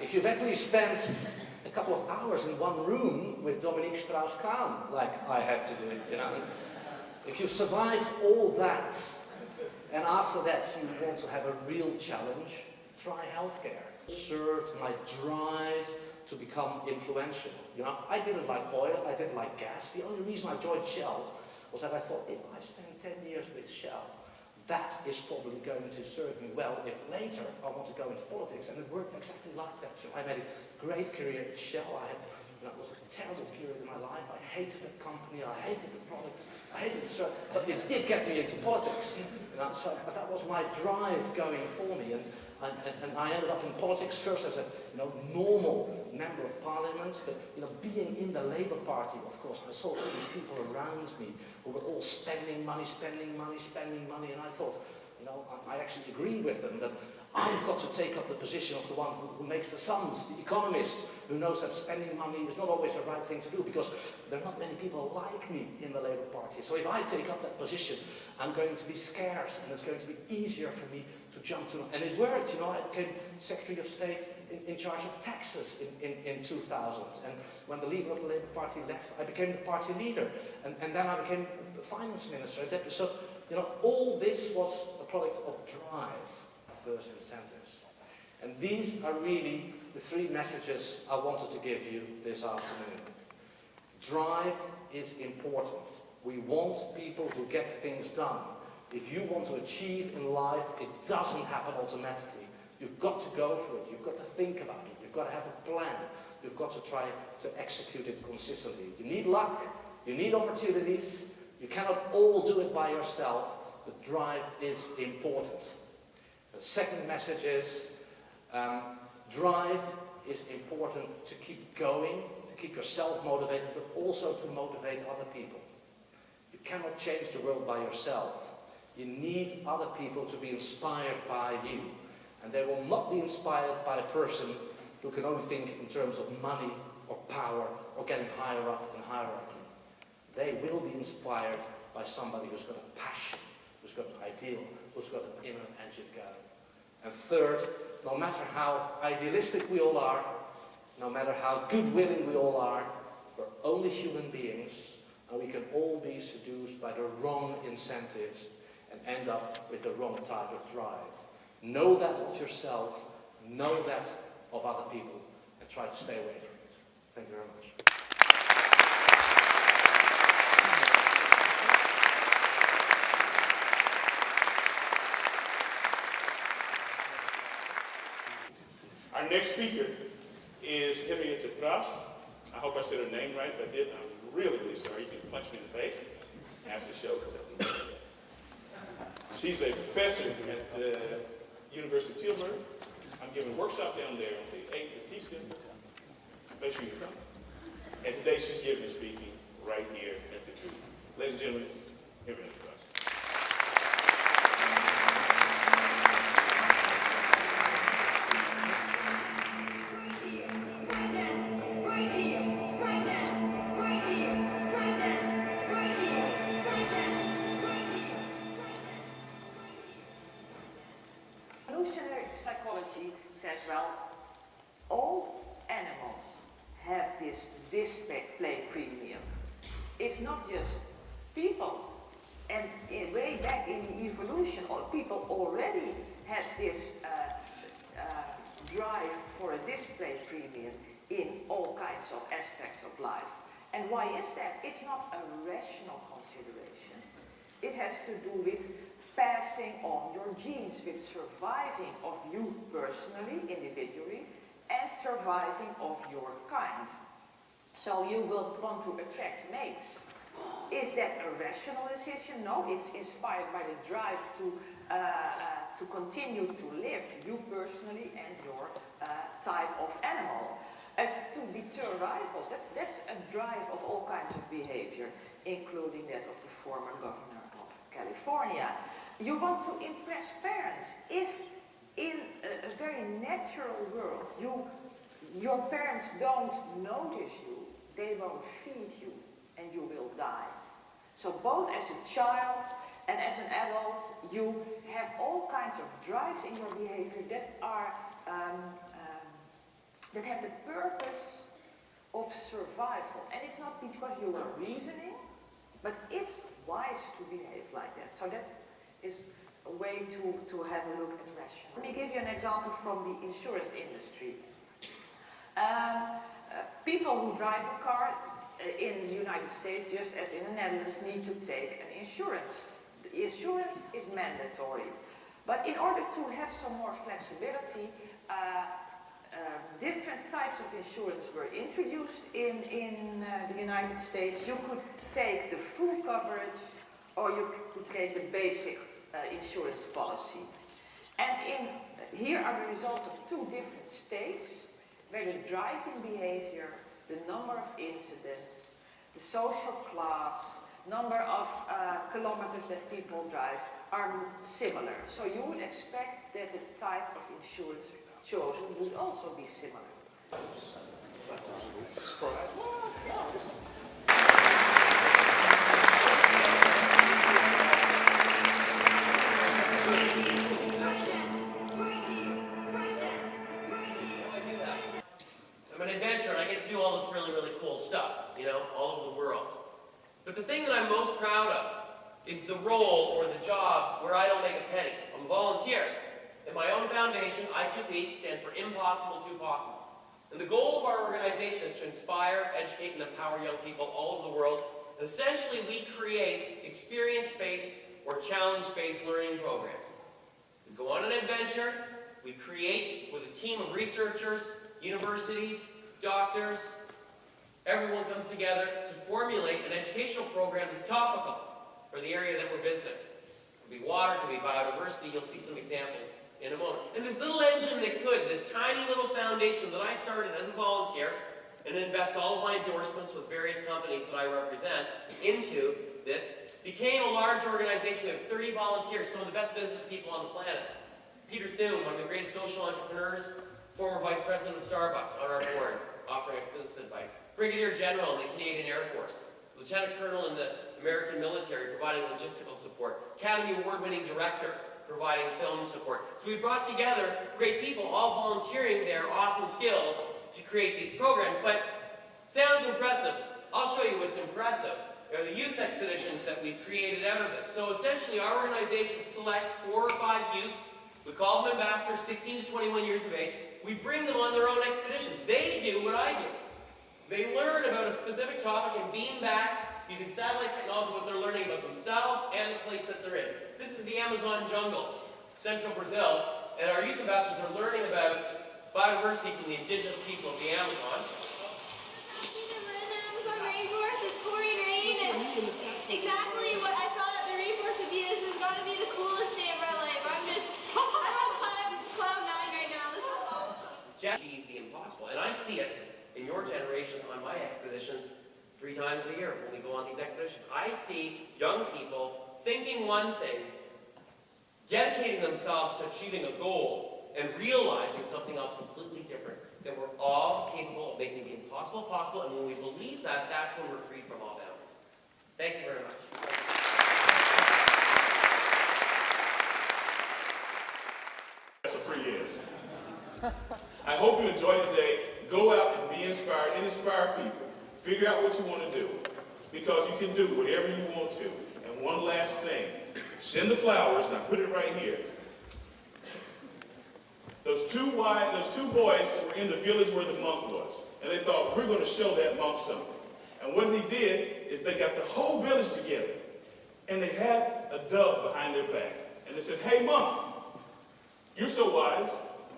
if you've actually spent a couple of hours in one room with Dominique Strauss-Kahn, like I had to do, you know, if you survive all that, and after that you want to have a real challenge, try healthcare. Served my drive to become influential. You know, I didn't like oil, I didn't like gas. The only reason I joined Shell was that I thought, if I spend 10 years with Shell, that is probably going to serve me well if later I want to go into politics. And it worked exactly like that. So I made a great career at Shell. It was a terrible period in my life. I hated the company, I hated the products, I hated the service, but it did get me into politics. You know, so that was my drive going for me. And I ended up in politics first as a normal member of parliament, but being in the Labour Party, of course, I saw all these people around me who were all spending money, and I thought, I actually agree with them that I've got to take up the position of the one who makes the sums, the economist, who knows that spending money is not always the right thing to do, because there are not many people like me in the Labour Party. So if I take up that position, I'm going to be scarce, and it's going to be easier for me to jump to. And it worked, I became Secretary of State in charge of taxes in 2000. And when the leader of the Labour Party left, I became the party leader. And then I became the finance minister. So, all this was a product of drive. First incentives. And these are really the three messages I wanted to give you this afternoon. Drive is important. We want people who get things done. If you want to achieve in life, it doesn't happen automatically. You've got to go for it. You've got to think about it. You've got to have a plan. You've got to try to execute it consistently. You need luck. You need opportunities. You cannot all do it by yourself. But drive is important. The second message is drive is important to keep going, to keep yourself motivated, but also to motivate other people. You cannot change the world by yourself. You need other people to be inspired by you. And they will not be inspired by a person who can only think in terms of money or power or getting higher up in hierarchy. They will be inspired by somebody who's got a passion, who's got an ideal, who's got an inner engine going. And third, no matter how idealistic we all are, no matter how good-willing we all are, we're only human beings, and we can all be seduced by the wrong incentives and end up with the wrong type of drive. Know that of yourself, know that of other people, and try to stay away from it. Thank you very much. Our next speaker is Henriette Praas. I hope I said her name right. If I did, I'm really, really sorry. You can punch me in the face after the show. She's a professor at the University of Tilburg. I'm giving a workshop down there on the 8th of Easter. Make sure you come. And today she's giving and speaking right here at the booth. Ladies and gentlemen, Henriette Praas. Psychology says, well, all animals have this display premium. It's not just people. And way back in the evolution, people already had this drive for a display premium in all kinds of aspects of life. And why is that? It's not a rational consideration. It has to do with passing on your genes, with surviving of you personally, individually, and surviving of your kind. So you will want to attract mates. Is that a rational decision? No, it's inspired by the drive to continue to live, you personally and your type of animal. It's to deter rivals. That's a drive of all kinds of behavior, including that of the former governor of California. You want to impress parents. If in a very natural world your parents don't notice you, they won't feed you and you will die. So both as a child and as an adult, you have all kinds of drives in your behavior that are that have the purpose of survival. And it's not because you are reasoning, but it's wise to behave like that. So that is a way to have a look at rational. Let me give you an example from the insurance industry. People who drive a car in the United States, just as in the Netherlands, need to take an insurance. The insurance is mandatory. But in order to have some more flexibility, different types of insurance were introduced in the United States. You could take the full coverage, or you could take the basic insurance policy. And here are the results of two different states, where the driving behavior, the number of incidents, the social class, number of kilometers that people drive are similar. So you would expect that the type of insurance chosen would also be similar. Surprise. I'm an adventurer and I get to do all this really, really cool stuff, you know, all over the world. But the thing that I'm most proud of is the role or the job where I don't make a penny. I'm a volunteer. In my own foundation, I2P stands for Impossible to Possible. And the goal of our organization is to inspire, educate, and empower young people all over the world. And essentially, we create experience-based or challenge-based learning programs. We go on an adventure, we create with a team of researchers, universities, doctors, everyone comes together to formulate an educational program that's topical for the area that we're visiting. It could be water, it could be biodiversity, you'll see some examples in a moment. And this little engine that could, this tiny little foundation that I started as a volunteer and invest all of my endorsements with various companies that I represent into this, became a large organization. We have 30 volunteers, some of the best business people on the planet. Peter Thune, one of the greatest social entrepreneurs, former vice president of Starbucks on our board, offering us business advice. Brigadier General in the Canadian Air Force. Lieutenant Colonel in the American military, providing logistical support. Academy Award-winning director, providing film support. So we brought together great people, all volunteering their awesome skills to create these programs. But sounds impressive. I'll show you what's impressive. They're the youth expeditions that we've created out of this. So essentially, our organization selects 4 or 5 youth. We call them ambassadors, 16 to 21 years of age. We bring them on their own expeditions. They do what I do. They learn about a specific topic and beam back using satellite technology what they're learning about themselves and the place that they're in. This is the Amazon jungle, central Brazil, and our youth ambassadors are learning about biodiversity from the indigenous people of the Amazon. The Amazon rainforest is pouring rain. It's exactly what I thought the rainforest would be. This has got to be the coolest day of my life. I'm on cloud 9 right now. This is awesome. Achieve the impossible, and I see it in your generation on my expeditions 3 times a year when we go on these expeditions. I see young people thinking one thing, dedicating themselves to achieving a goal, and realizing something else completely different. That we're all capable of making the impossible possible, and when we believe that, that's when we're free from all boundaries. Thank you very much. That's a free yes. I hope you enjoyed the day. Go out and be inspired and inspire people. Figure out what you want to do, because you can do whatever you want to. And one last thing, send the flowers, and I put it right here. Those two boys were in the village where the monk was, and they thought, we're going to show that monk something. And what they did is they got the whole village together, and they had a dove behind their back. And they said, hey monk, you're so wise,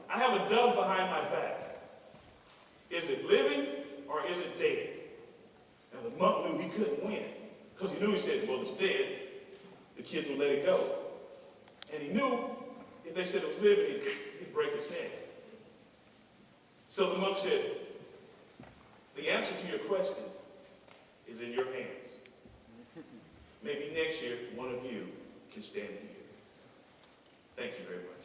I have a dove behind my back. Is it living or is it dead? Now the monk knew he couldn't win, because he knew, he said, well, it's dead, the kids would let it go. And he knew if they said it was living, he'd break his neck. So the monk said, the answer to your question is in your hands. Maybe next year, one of you can stand here. Thank you very much.